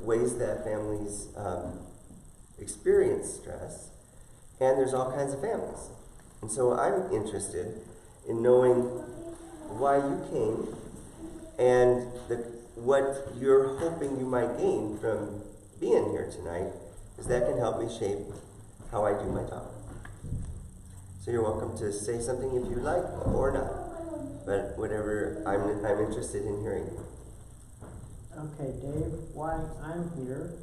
ways that families experience stress, and there's all kinds of families. And so I'm interested in knowing why you came and what you're hoping you might gain from being here tonight, because that can help me shape how I do my talk. So you're welcome to say something if you like or not, but whatever, I'm interested in hearing. Okay, Dave, why I'm here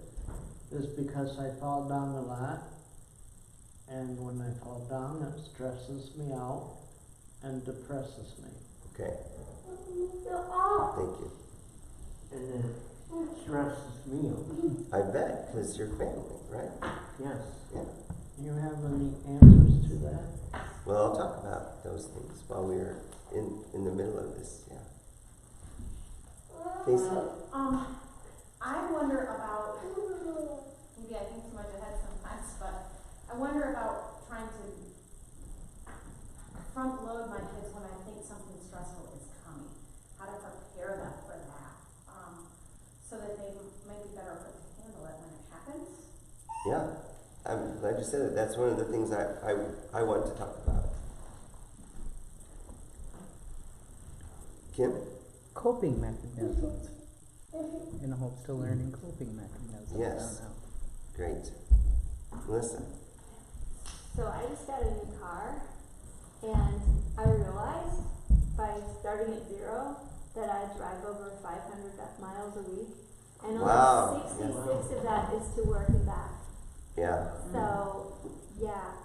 is because I fall down a lot, and when I fall down, it stresses me out and depresses me. Okay. Thank you. And it stresses me out. I bet, because you're family, right? Yes. Yeah. Do you have any answers to that? Well, I'll talk about those things while we're in the middle of this, yeah. Casey? I wonder about, maybe I think too much ahead sometimes, but I wonder about trying to front load my kids when I think something stressful is coming. How to prepare them for that, so that they might be better equipped to handle it when it happens. Yeah, I'm glad you said it. That's one of the things I want to talk about. Kim? Coping mechanisms. In hopes to learning coping mechanisms. Yes. Great. Melissa? So I just got a new car, and I realized by starting at 0 that I drive over 500 miles a week, and Wow. only 66 of that is to work and back. Yeah. So, yeah,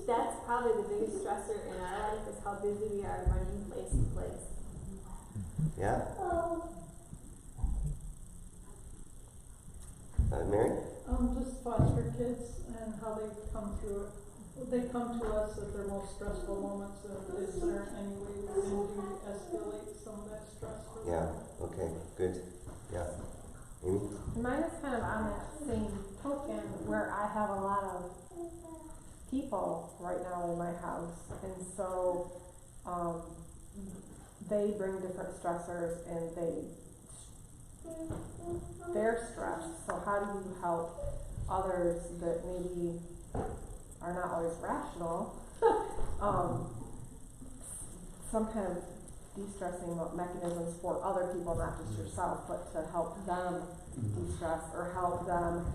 that's probably the biggest stressor in our life is how busy we are running place to place. Yeah. Mary? Just foster kids and how they come through it. They come to us at their most stressful moments, and is there any way we can de-escalate some of that stress for them? Yeah. Okay. Good. Yeah. Amy? Mine is kind of on that same token where I have a lot of people right now in my house, and so they bring different stressors and they're stressed. So how do you help others that maybe are not always rational? Some kind of de-stressing mechanisms for other people, not just yourself, but to help them de-stress or help them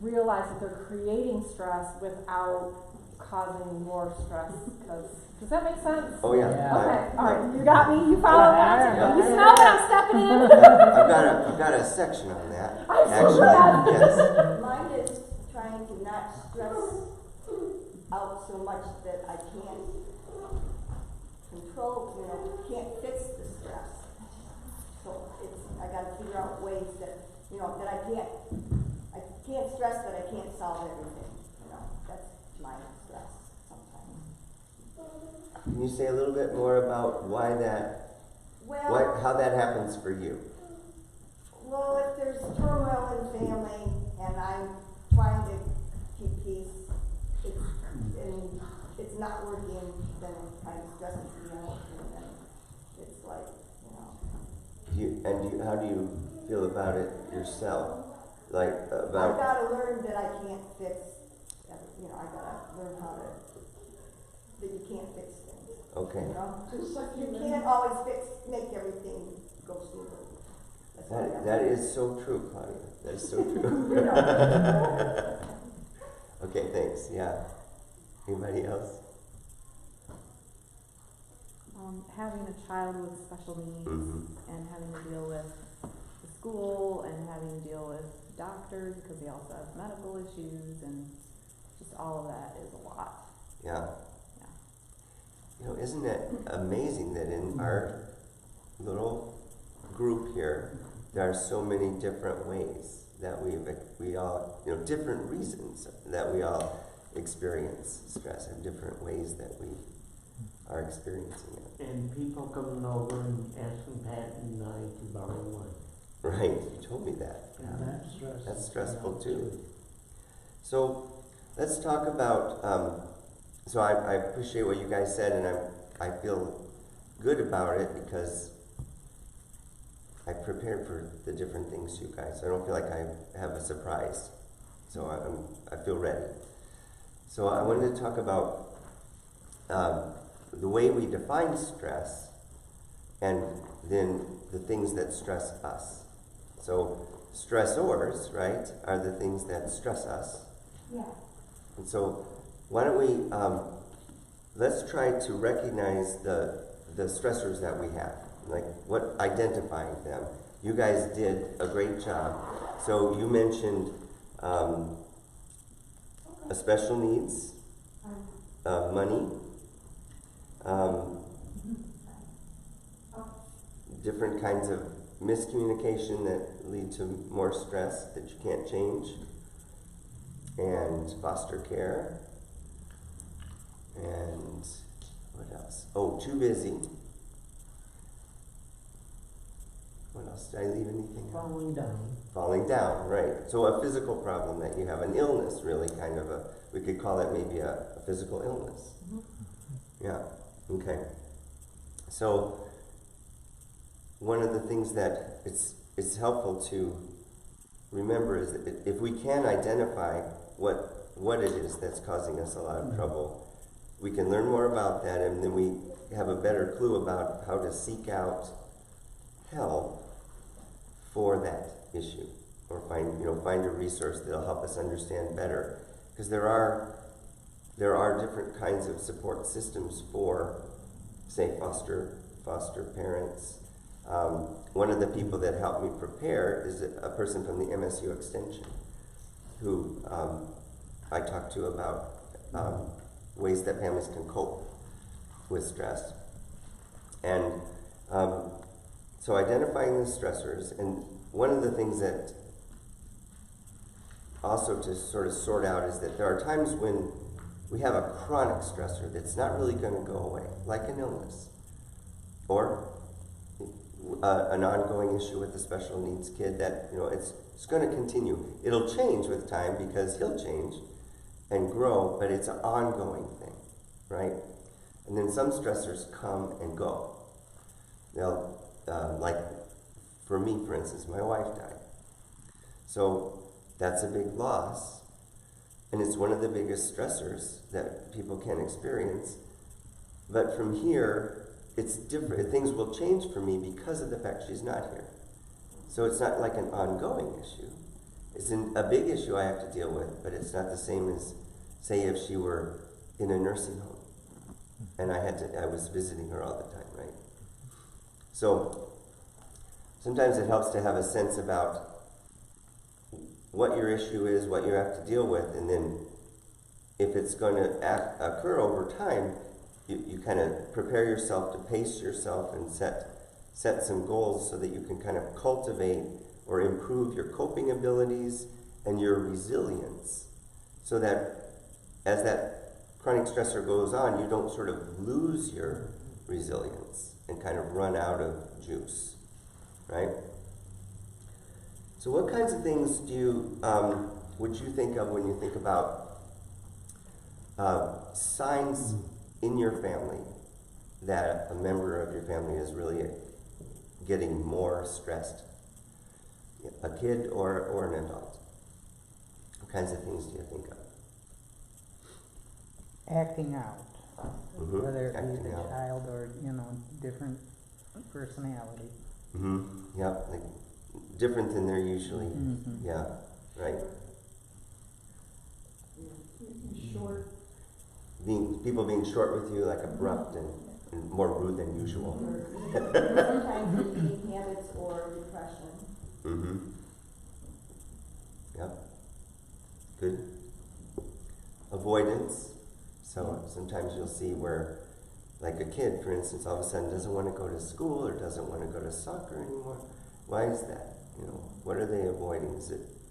realize that they're creating stress without causing more stress. Does that make sense? Oh, yeah. Okay, all right, you got me. You follow that? You smell what I'm stepping in? I've got a section on that. I'm so Actually, glad. yes. Mine is trying to not stress out so much that I can't control, can't fix the stress. So I gotta figure out ways that, that I can't stress that I can't solve everything. That's my stress sometimes. Can you say a little bit more about how that happens for you? Well, if there's turmoil in the family and I'm trying to keep peace, and it's not working, then it kind of stresses me out, and then it's like, How do you feel about it yourself? Like I've got to learn that I can't fix. I got to learn that you can't fix things. Okay. You can't always make everything go smoothly. That is so true, Claudia. That is so true. Okay, thanks. Yeah. Anybody else? Having a child with special needs and having to deal with the school and having to deal with doctors because they also have medical issues, and just all of that is a lot. Yeah. Isn't it amazing that in our little group here, there are so many different ways that we all, different reasons that we all experience stress, and different ways that we are experiencing it. And people coming over and asking Pat and I to borrow one. Right, you told me that. And that's stressful too. So let's talk about, so I appreciate what you guys said, and I feel good about it because I prepared for the different things, you guys. I don't feel like I have a surprise. So I feel ready. So I wanted to talk about the way we define stress and then the things that stress us. So stressors, right, are the things that stress us. Yeah. And so why don't we, let's try to recognize the stressors that we have, like what identifying them. You guys did a great job. So you mentioned special needs, money, different kinds of miscommunication that lead to more stress that you can't change, and foster care, and what else? Oh, too busy. What else? Did I leave anything out? Falling down. Falling down, right. So a physical problem that you have, an illness, really, kind of a, we could call it maybe a physical illness. Yeah, okay. So one of the things that it's helpful to remember is that if we can identify what it is that's causing us a lot of trouble, we can learn more about that, and then we have a better clue about how to seek out help for that issue, or find a resource that'll help us understand better, because there are different kinds of support systems for, say, foster parents. One of the people that helped me prepare is a person from the MSU Extension, who I talked to about ways that families can cope with stress. And so identifying the stressors, and one of the things that also to sort of sort out is that there are times when we have a chronic stressor that's not really going to go away, like an illness, or an ongoing issue with a special needs kid that, it's going to continue. It'll change with time because he'll change and grow, but it's an ongoing thing, right? And then some stressors come and go. They'll, like for me, for instance, my wife died. So that's a big loss, and it's one of the biggest stressors that people can experience. But from here, it's different. Things will change for me because of the fact she's not here. So it's not like an ongoing issue. It's a big issue I have to deal with, but it's not the same as, say, if she were in a nursing home and I was visiting her all the time, right? So sometimes it helps to have a sense about what your issue is, what you have to deal with, and then if it's going to occur over time, you kind of prepare yourself to pace yourself and set some goals so that you can kind of cultivate or improve your coping abilities and your resilience, so that as that chronic stressor goes on, you don't sort of lose your resilience and kind of run out of juice, right? So what kinds of things would you think of when you think about signs in your family that a member of your family is really getting more stressed? A kid or an adult? What kinds of things do you think of? Acting out, Mm-hmm. whether it be Acting the out. child or, different personality. Mm-hmm. Yep. Like different than they're usually. Mhm. Yeah. Right. Short. People being short with you, like abrupt and more rude than usual. Sometimes eating habits or depression. Mm-hmm. Yep. Good. Avoidance. So sometimes you'll see where, like a kid, for instance, all of a sudden doesn't want to go to school or doesn't want to go to soccer anymore. Why is that? What are they avoiding?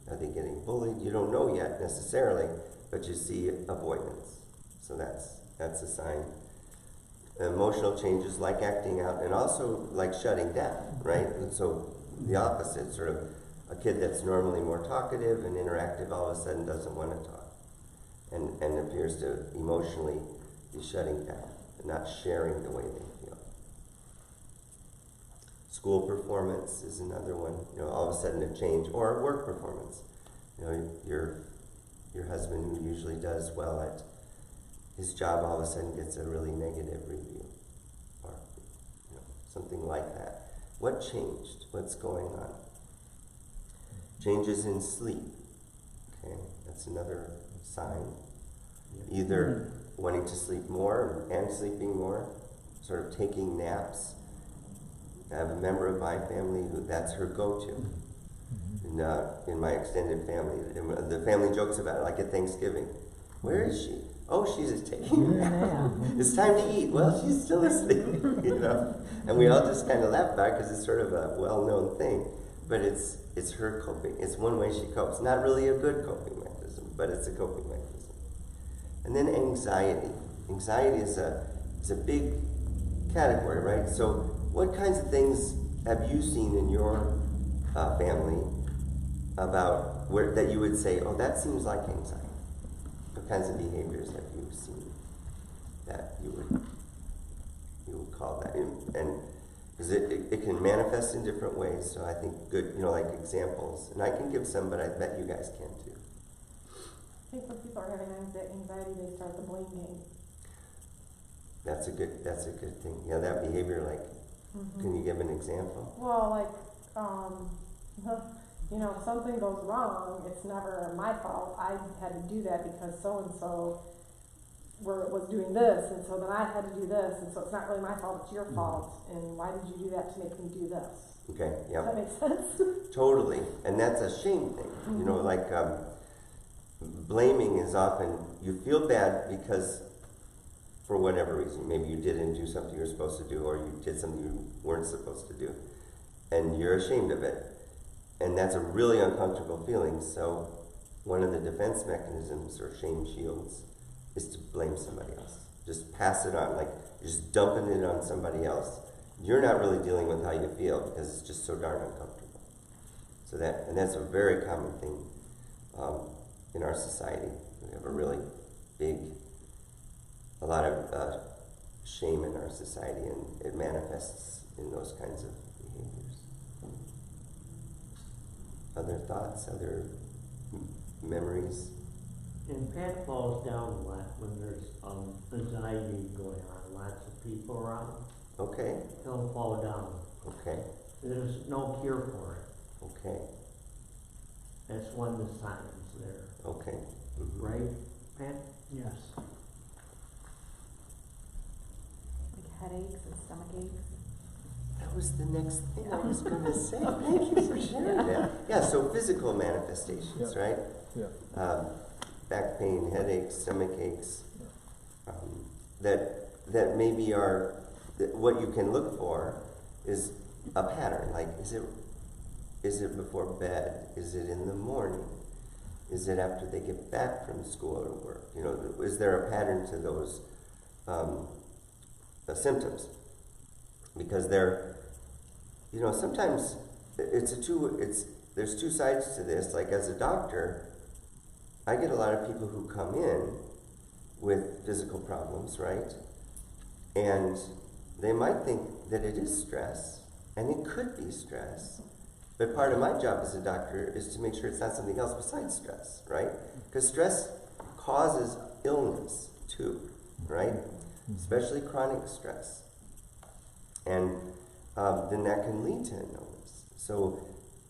Are they getting bullied? You don't know yet necessarily, but you see avoidance. So that's a sign. Emotional changes like acting out, and also like shutting down, right? And so the opposite, sort of a kid that's normally more talkative and interactive all of a sudden doesn't want to talk, and appears to emotionally be shutting down and not sharing the way they feel. School performance is another one. You know, all of a sudden a change, or work performance. You know, your husband, who usually does well at his job, all of a sudden gets a really negative review, or you know, something like that. What changed? What's going on? Changes in sleep. Okay, that's another sign. Either wanting to sleep more and sleeping more, sort of taking naps. I have a member of my family who that's her go-to. In my extended family, the family jokes about it, like at Thanksgiving. Where is she? Oh, she's just taking a nap. It's time to eat. Well, she's still asleep, you know. And we all just kind of laugh about it because it's sort of a well-known thing. But it's her coping. It's one way she copes. Not really a good coping mechanism, but it's a coping mechanism. And then anxiety. Anxiety is a big category, right? So what kinds of things have you seen in your family about that you would say, oh, that seems like anxiety? What kinds of behaviors have you seen that you would call that? And because it can manifest in different ways, so I think good, you know, like examples. And I can give some, but I bet you guys can too. I think when people are having anxiety, they start the blame game. That's a good thing. Yeah, that behavior, like, can you give an example? Well, like, you know, if something goes wrong, it's never my fault. I had to do that because so-and-so was doing this, and so then I had to do this, and so it's not really my fault, it's your fault, and why did you do that to make me do this? Okay, yeah. Does that make sense? Totally, and that's a shame thing. You know, like, blaming is often, you feel bad because for whatever reason, maybe you didn't do something you were supposed to do, or you did something you weren't supposed to do, and you're ashamed of it. And that's a really uncomfortable feeling. So one of the defense mechanisms, or shame shields, is to blame somebody else. Just pass it on, like you're just dumping it on somebody else. You're not really dealing with how you feel because it's just so darn uncomfortable. So that's a very common thing in our society. We have a lot of shame in our society, and it manifests in those kinds of behaviors. Other thoughts, other memories? And Pat falls down a lot when there's anxiety going on, lots of people around. Okay. He'll fall down. Okay. There's no cure for it. Okay. That's one of the signs there. Okay. Right, Pat? Yes. Like headaches and stomach aches. That was the next thing I was going to say. Thank you for sharing that. Yeah, so physical manifestations, right? Yeah. Back pain, headaches, stomach aches, that maybe are, what you can look for is a pattern. Like, is it before bed? Is it in the morning? Is it after they get back from school or work? You know, is there a pattern to those symptoms? Because you know, sometimes there's two sides to this. Like, as a doctor, I get a lot of people who come in with physical problems, right? And they might think that it is stress, and it could be stress. But part of my job as a doctor is to make sure it's not something else besides stress, right? Because stress causes illness too, right? Especially chronic stress. And then that can lead to an illness. So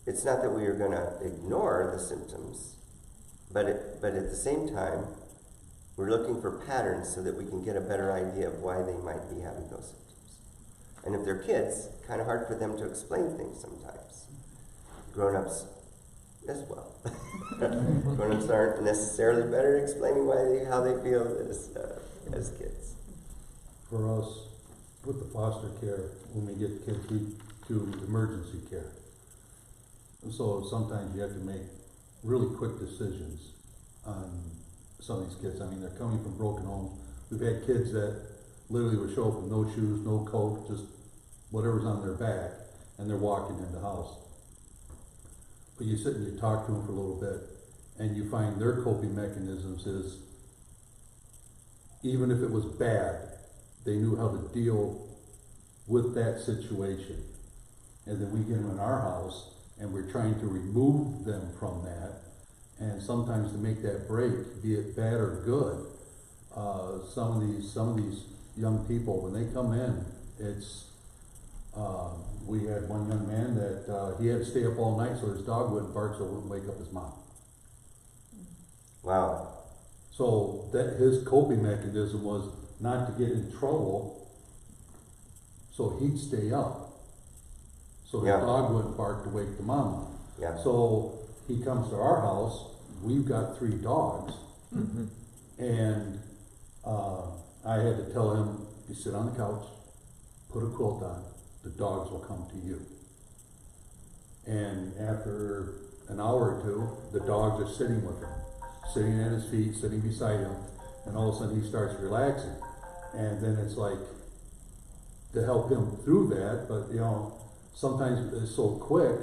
it's not that we are going to ignore the symptoms, but at the same time, we're looking for patterns so that we can get a better idea of why they might be having those symptoms. And if they're kids, kind of hard for them to explain things sometimes. Grown-ups as well. Grown-ups aren't necessarily better at explaining how they feel as kids. For us, with the foster care, when we get kids, we do emergency care. So sometimes you have to make really quick decisions on some of these kids. I mean, they're coming from broken homes. We've had kids that literally would show up with no shoes, no coat, just whatever's on their back, and they're walking in the house. But you sit and you talk to them for a little bit, and you find their coping mechanisms is, even if it was bad, they knew how to deal with that situation. and then we get them in our house, and we're trying to remove them from that. And sometimes to make that break, be it bad or good, some of these young people, when they come in, it's, we had one young man that, he had to stay up all night so his dog wouldn't bark so it wouldn't wake up his mom. Wow. So that his coping mechanism was not to get in trouble, so he'd stay up. So his Yeah. dog wouldn't bark to wake the mom up. Yeah. So he comes to our house, we've got 3 dogs, and I had to tell him, you sit on the couch, put a quilt on, the dogs will come to you. And after an hour or two, the dogs are sitting with him, sitting at his feet, sitting beside him, and all of a sudden he starts relaxing. And then it's like, to help him through that, but you know, sometimes it's so quick.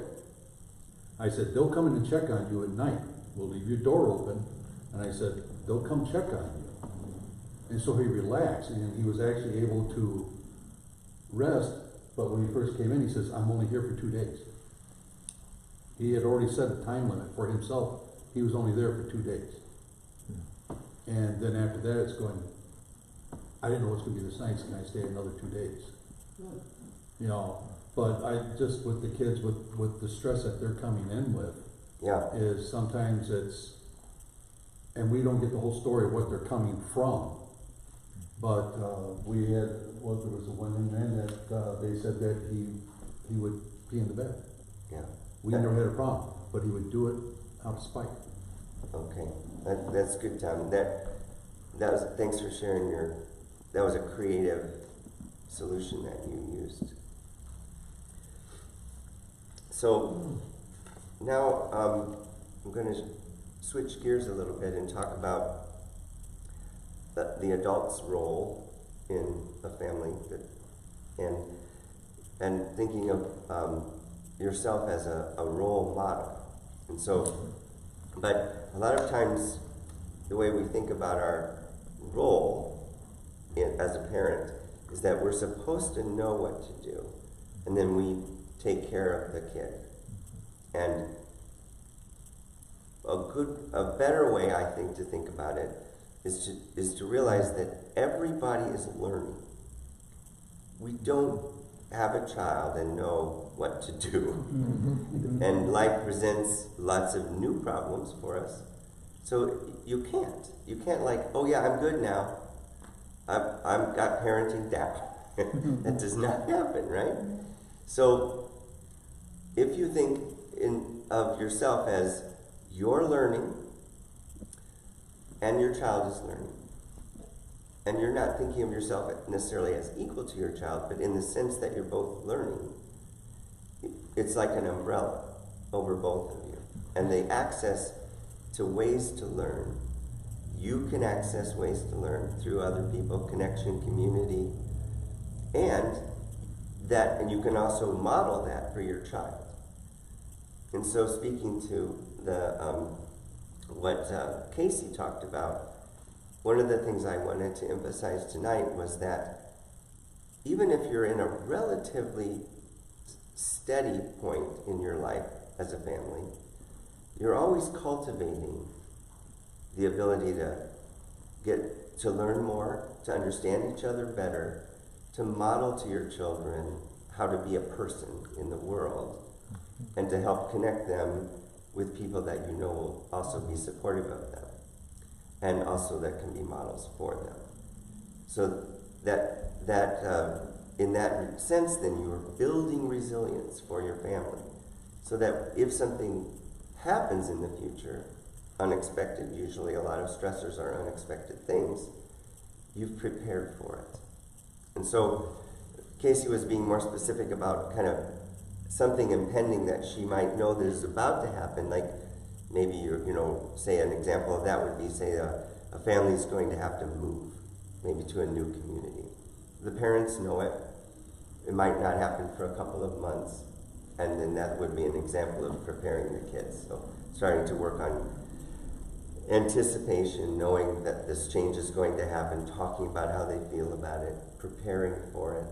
I said, they'll come in and check on you at night. We'll leave your door open. And I said, they'll come check on you. And so he relaxed, and he was actually able to rest. But when he first came in, he says, I'm only here for 2 days. He had already set a time limit for himself. He was only there for 2 days. And then after that, it's going, I didn't know it was going to be this nice. Can I stay another 2 days? You know, but I just, with the kids, with the stress that they're coming in with, Yeah. is sometimes it's, and we don't get the whole story of what they're coming from. But we had, well, there was a one young man that they said that he would pee in the bed. Yeah. We never had a problem, but he would do it out of spite. Okay. That's good, Tom. That was, thanks for sharing that was a creative solution that you used. So now I'm going to switch gears a little bit and talk about the adult's role in a family, and thinking of yourself as a role model. And so, but a lot of times the way we think about our role as a parent is that we're supposed to know what to do, and then we take care of the kid. And a better way, I think, to think about it is to realize that everybody is learning. We don't have a child and know what to do. And life presents lots of new problems for us. So you can't like, oh yeah, I'm good now. I've got parenting down. That does not happen, right? So if you think of yourself as you're learning and your child is learning, and you're not thinking of yourself necessarily as equal to your child, but in the sense that you're both learning, it's like an umbrella over both of you. And the access to ways to learn, you can access ways to learn through other people, connection, community, and you can also model that for your child. And so, speaking to what Casey talked about, one of the things I wanted to emphasize tonight was that even if you're in a relatively steady point in your life as a family, you're always cultivating the ability to learn more, to understand each other better, to model to your children how to be a person in the world, and to help connect them with people that you know will also be supportive of them, and also that can be models for them. So that in that sense, then you are building resilience for your family, so that if something happens in the future, unexpected, usually a lot of stressors are unexpected things, you've prepared for it. And so Casey was being more specific about kind of something impending that she might know that is about to happen, like maybe say an example of that would be, say a family is going to have to move, maybe to a new community. The parents know it. It might not happen for a couple of months, and then that would be an example of preparing the kids. So starting to work on anticipation, knowing that this change is going to happen, talking about how they feel about it, preparing for it,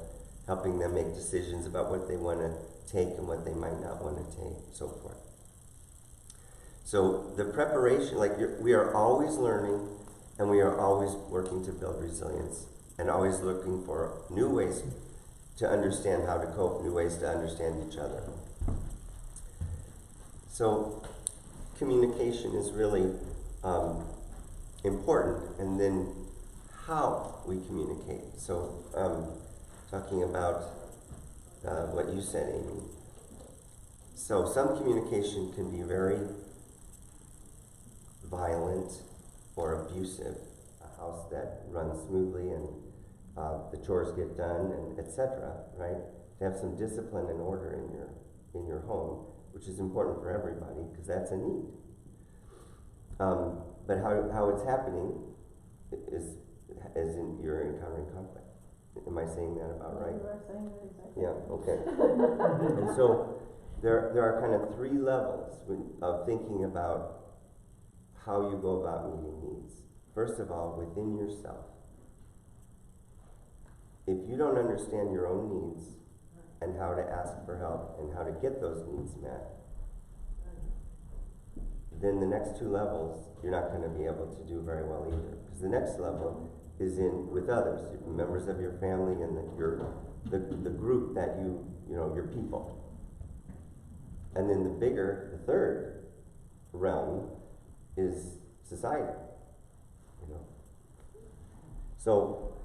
helping them make decisions about what they want to take and what they might not want to take, so forth. So the preparation, we are always learning, and we are always working to build resilience, and always looking for new ways to understand how to cope, new ways to understand each other. So communication is really important, and then how we communicate. So talking about what you said, Amy. So some communication can be very violent or abusive. A house that runs smoothly and the chores get done, and etc. Right? To have some discipline and order in your home, which is important for everybody because that's a need. But how it's happening is in you're encountering conflict. Am I saying that about right? You are saying that exactly. Yeah. Okay. And so there are kind of three levels of thinking about how you go about meeting needs. First of all, within yourself. If you don't understand your own needs and how to ask for help and how to get those needs met, then the next two levels you're not going to be able to do very well either. Because the next level is with others, members of your family and the group that your people. And then the third realm is society. So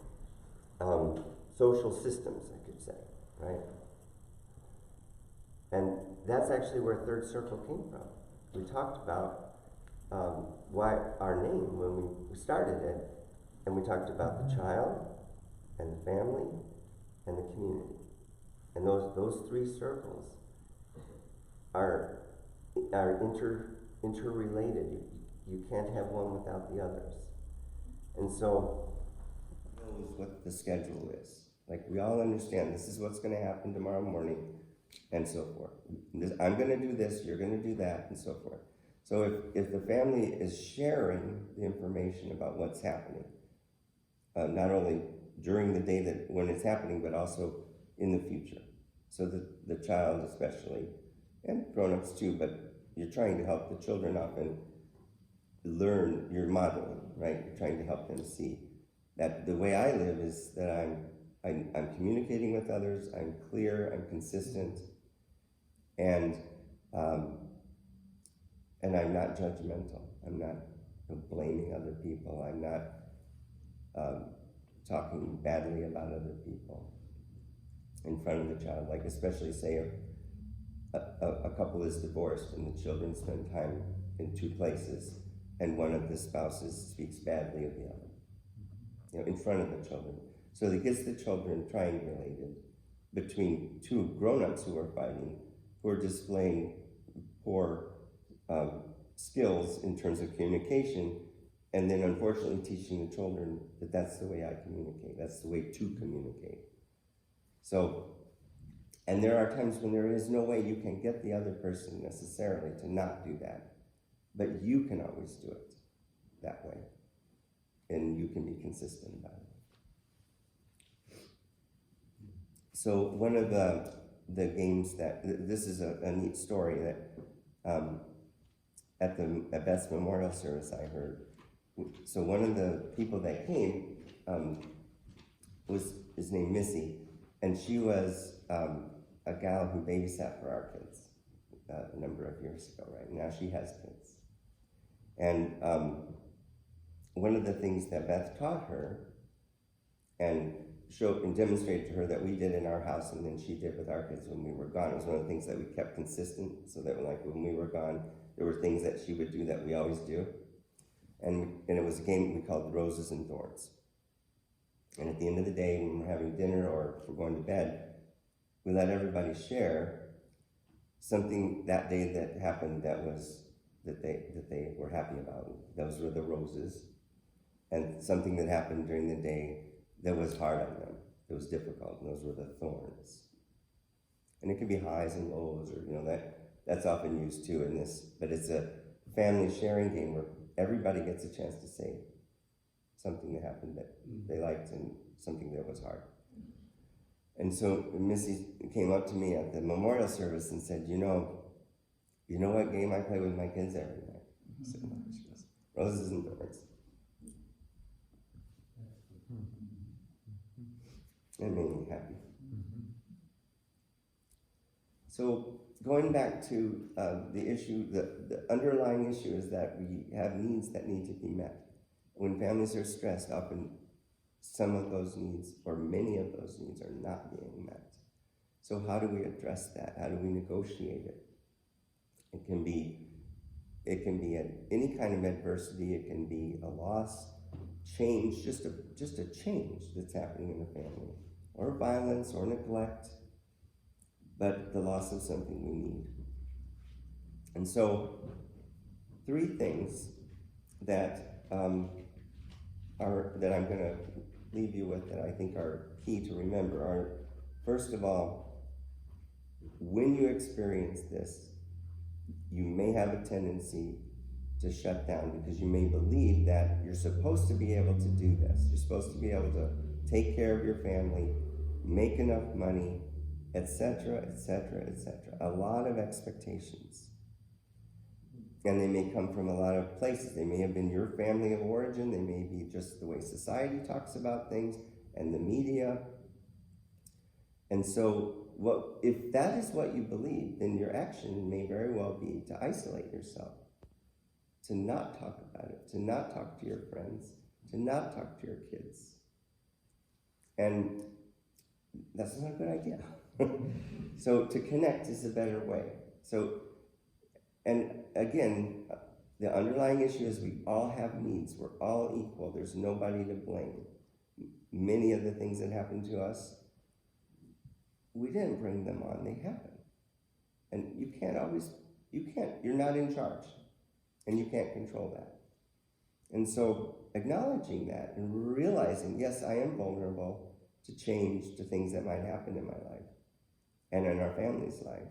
social systems, I could say, right? And that's actually where Third Circle came from. We talked about why our name when we started it, and we talked about the child and the family and the community. And those three circles are interrelated. You can't have one without the others. And so knows what the schedule is. Like we all understand this is what's going to happen tomorrow morning, and so forth. I'm going to do this, you're going to do that, and so forth. So if the family is sharing the information about what's happening, not only during the day when it's happening, but also in the future. So the child especially, and grown-ups too, but you're trying to help the children often learn, you're modeling, right? You're trying to help them see that the way I live is that I'm communicating with others, I'm clear, I'm consistent, and I'm not judgmental. I'm not blaming other people. I'm not talking badly about other people in front of the child. Like especially say a couple is divorced and the children spend time in two places and one of the spouses speaks badly of the other, in front of the children. So it gets the children triangulated between two grown-ups who are fighting, who are displaying poor skills in terms of communication, and then unfortunately teaching the children that that's the way I communicate, that's the way to communicate. So, and there are times when there is no way you can get the other person necessarily to not do that, but you can always do it that way, and you can be consistent about it. So one of the games this is a neat story that at Beth's memorial service I heard. So one of the people that came is named Missy, and she was a gal who babysat for our kids a number of years ago, right? Now she has kids. And one of the things that Beth taught her and showed and demonstrated to her that we did in our house and then she did with our kids when we were gone, it was one of the things that we kept consistent, so that like when we were gone, there were things that she would do that we always do. And it was a game we called Roses and Thorns. And at the end of the day, when we're having dinner or if we're going to bed, we let everybody share something that day that happened that they were happy about. Those were the roses. And something that happened during the day that was hard on them, that was difficult, and those were the thorns. And it can be highs and lows, or that's often used too in this, but it's a family sharing game where everybody gets a chance to say something that happened that they liked and something that was hard. And so Missy came up to me at the memorial service and said, you know what game I play with my kids every night? I said, no. She goes, roses and thorns. It made me happy. So going back to the issue, the underlying issue is that we have needs that need to be met. When families are stressed, often some of those needs, or many of those needs, are not being met. So how do we address that? How do we negotiate it? It can be any kind of adversity. It can be a loss, change, just a change that's happening in the family, or violence, or neglect, but the loss of something we need. And so, 3 things that I'm going to leave you with that I think are key to remember are, first of all, when you experience this, you may have a tendency to shut down because you may believe that you're supposed to be able to do this. You're supposed to be able to take care of your family, make enough money, etc., etc., etc. A lot of expectations. And they may come from a lot of places. They may have been your family of origin. They may be just the way society talks about things and the media. And so if that is what you believe, then your action may very well be to isolate yourself, to not talk about it, to not talk to your friends, to not talk to your kids. And that's not a good idea. So to connect is a better way. So, and again, the underlying issue is we all have needs. We're all equal. There's nobody to blame. Many of the things that happen to us, we didn't bring them on. They happen. And you're not in charge. And you can't control that. And so acknowledging that and realizing, yes, I am vulnerable to change, to things that might happen in my life and in our family's life.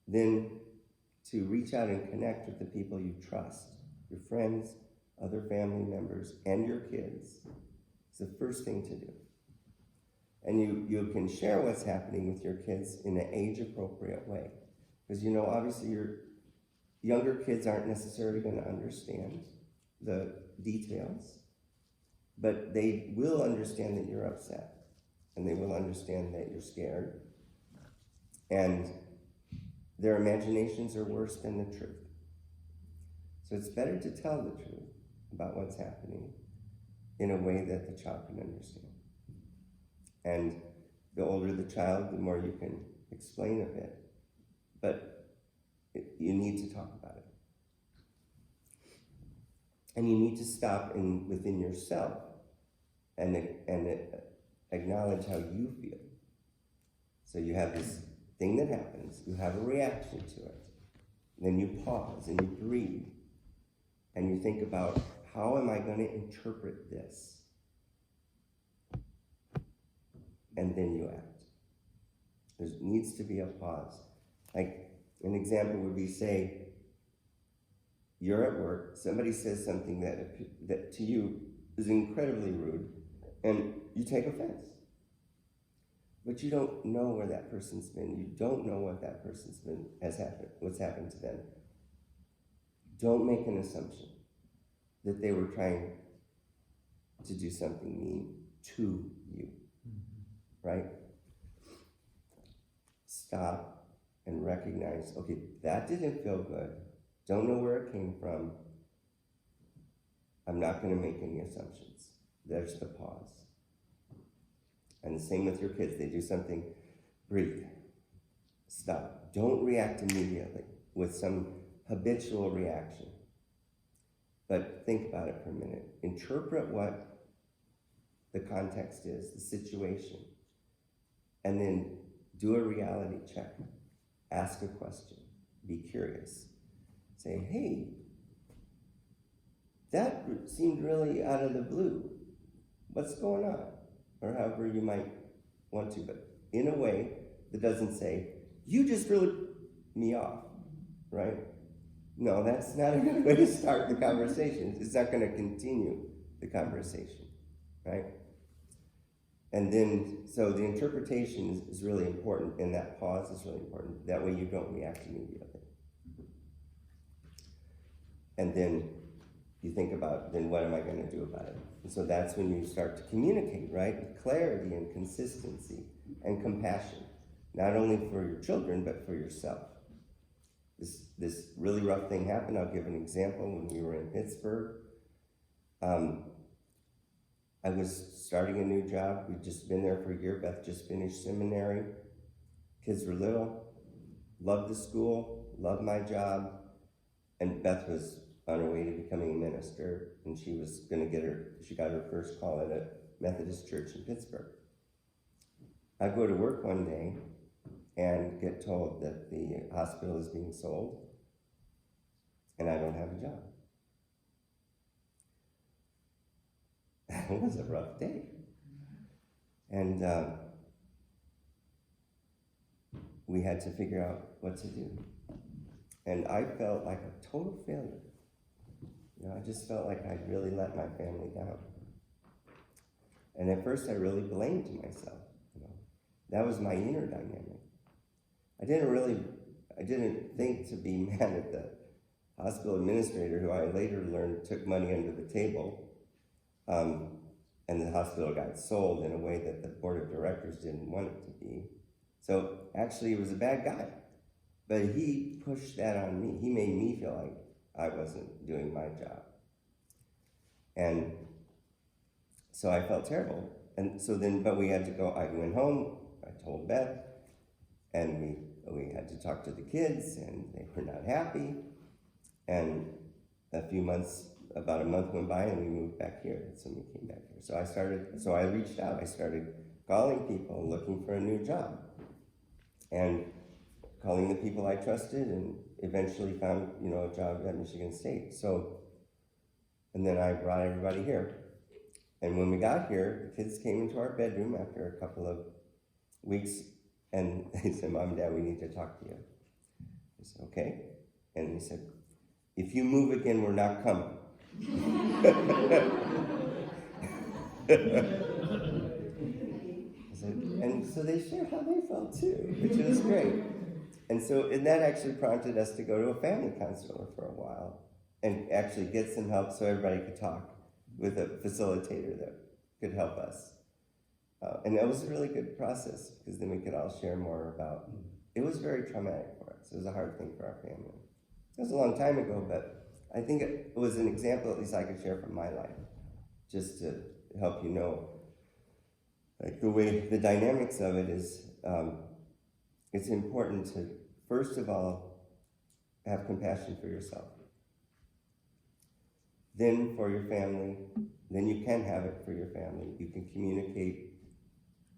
Then to reach out and connect with the people you trust, your friends, other family members, and your kids. It's the first thing to do. And you can share what's happening with your kids in an age-appropriate way. Because, obviously your younger kids aren't necessarily going to understand the details, but they will understand that you're upset, and they will understand that you're scared, and their imaginations are worse than the truth. So it's better to tell the truth about what's happening in a way that the child can understand. And the older the child, the more you can explain a bit, but you need to talk about it. And you need to stop within yourself and acknowledge how you feel. So you have this thing that happens, you have a reaction to it. Then you pause and you breathe and you think about, how am I going to interpret this? And then you act. There needs to be a pause. Like an example would be, say, you're at work, somebody says something that to you is incredibly rude, and you take offense. But you don't know where that person's been. You don't know what that person's what's happened to them. Don't make an assumption that they were trying to do something mean to you. Right? Stop and recognize, okay, that didn't feel good. Don't know where it came from. I'm not going to make any assumptions. There's the pause. And the same with your kids. They do something, breathe. Stop. Don't react immediately with some habitual reaction. But think about it for a minute. Interpret what the context is, the situation. And then do a reality check. Ask a question. Be curious. Say, hey, that seemed really out of the blue. What's going on? Or however you might want to, but in a way that doesn't say, you just threw me off, right? No, that's not a good way to start the conversation. It's not going to continue the conversation, right? And then, so the interpretation is really important, and that pause is really important. That way you don't react immediately. And then you think about, then what am I going to do about it? And so that's when you start to communicate, right? With clarity and consistency and compassion, not only for your children, but for yourself. This really rough thing happened. I'll give an example. When we were in Pittsburgh, I was starting a new job. We'd just been there for a year. Beth just finished seminary. Kids were little. Loved the school. Loved my job. And Beth was on her way to becoming a minister. And she was going to she got her first call at a Methodist church in Pittsburgh. I go to work one day and get told that the hospital is being sold. And I don't have a job. It was a rough day. And we had to figure out what to do. And I felt like a total failure. You know, I just felt like I'd really let my family down. And at first I really blamed myself. You know, that was my inner dynamic. I didn't think to be mad at the hospital administrator, who I later learned took money under the table. And the hospital got sold in a way that the board of directors didn't want it to be. So actually, he was a bad guy. But he pushed that on me. He made me feel like I wasn't doing my job. And so I felt terrible. And so then, but we had to go, I went home, I told Beth, and we had to talk to the kids, and they were not happy. And about a month went by, and we moved back here. That's when we came back here. So I reached out. I started calling people, looking for a new job, and calling the people I trusted, and eventually found, a job at Michigan State. And then I brought everybody here. And when we got here, the kids came into our bedroom after a couple of weeks, and they said, "Mom, Dad, we need to talk to you." I said, "Okay." And he said, "If you move again, we're not coming." And so they shared how they felt too, which was great. And that actually prompted us to go to a family counselor for a while and actually get some help so everybody could talk with a facilitator that could help us. And that was a really good process, because then we could all share more about, it was very traumatic for us. It was a hard thing for our family. It was a long time ago, but I think it was an example at least I could share from my life, just to help you know, like the dynamics of it is, it's important to, first of all, have compassion for yourself. Then for your family, then you can have it for your family. You can communicate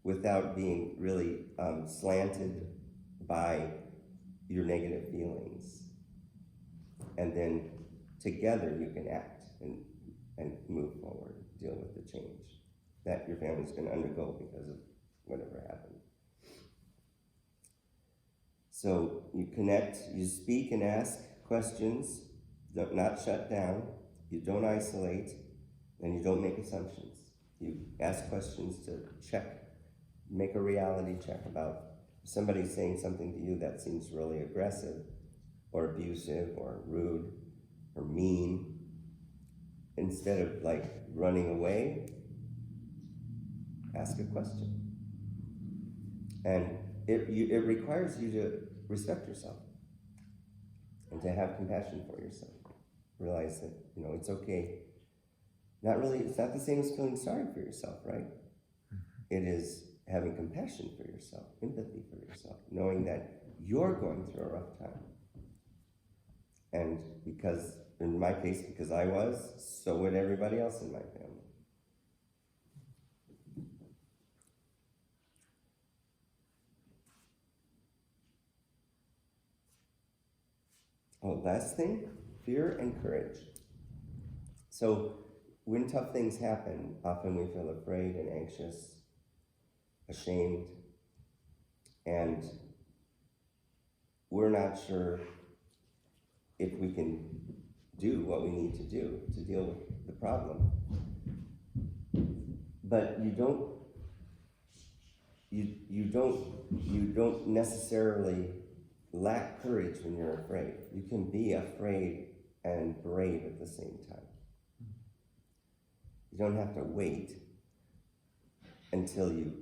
without being really slanted by your negative feelings. And then together you can act and move forward, deal with the change that your family's going to undergo because of whatever happened. So you connect, you speak and ask questions, not shut down, you don't isolate, and you don't make assumptions. You ask questions to check, make a reality check about if somebody's saying something to you that seems really aggressive or abusive or rude or mean. Instead of running away, ask a question. And it requires you to respect yourself and to have compassion for yourself. Realize that, it's okay. It's not the same as feeling sorry for yourself, right? It is having compassion for yourself, empathy for yourself, knowing that you're going through a rough time. And in my case, because I was, so would everybody else in my family. Oh, last thing, fear and courage. So when tough things happen, often we feel afraid and anxious, ashamed, and we're not sure if we can do what we need to do to deal with the problem. But you don't you don't necessarily lack courage when you're afraid. You can be afraid and brave at the same time. You don't have to wait until you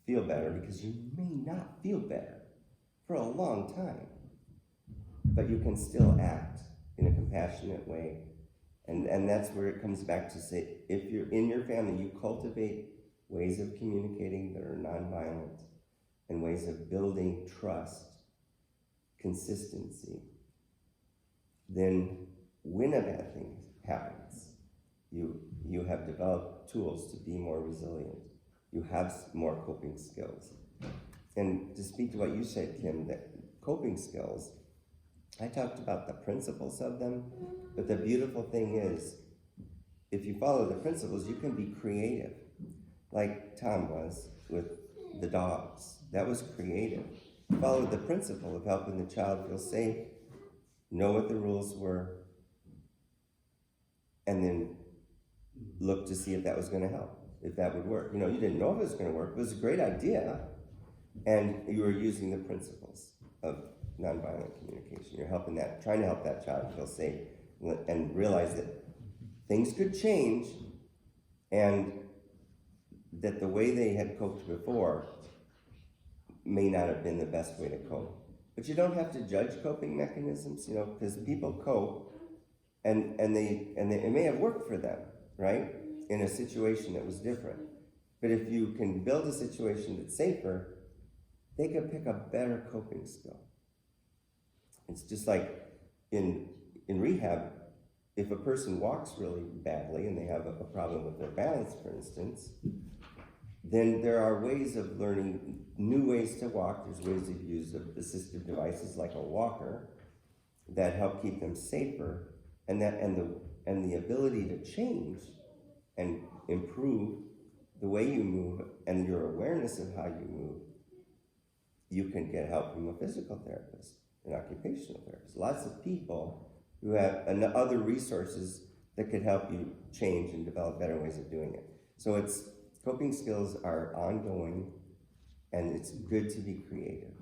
feel better, because you may not feel better for a long time. But you can still act in a compassionate way. And that's where it comes back to say, if you're in your family, you cultivate ways of communicating that are nonviolent and ways of building trust, consistency, then when a bad thing happens, you have developed tools to be more resilient. You have more coping skills. And to speak to what you said, Kim, that coping skills, I talked about the principles of them, but the beautiful thing is, if you follow the principles, you can be creative, like Tom was with the dogs. That was creative. He followed the principle of helping the child feel safe, know what the rules were, and then look to see if that was going to help, if that would work. You know, you didn't know if it was going to work. It was a great idea, and you were using the principles of nonviolent communication. You're helping that, trying to help that child feel safe and realize that things could change, and that the way they had coped before may not have been the best way to cope. But you don't have to judge coping mechanisms, you know, because people cope, and it may have worked for them, right, in a situation that was different. But if you can build a situation that's safer, they can pick a better coping skill. It's just like in rehab, if a person walks really badly and they have a problem with their balance, for instance, then there are ways of learning new ways to walk. There's ways of use of assistive devices like a walker that help keep them safer, and the ability to change and improve the way you move and your awareness of how you move. You can get help from a physical therapist, an occupational therapist. Lots of people who have other resources that could help you change and develop better ways of doing it. So coping skills are ongoing, and it's good to be creative.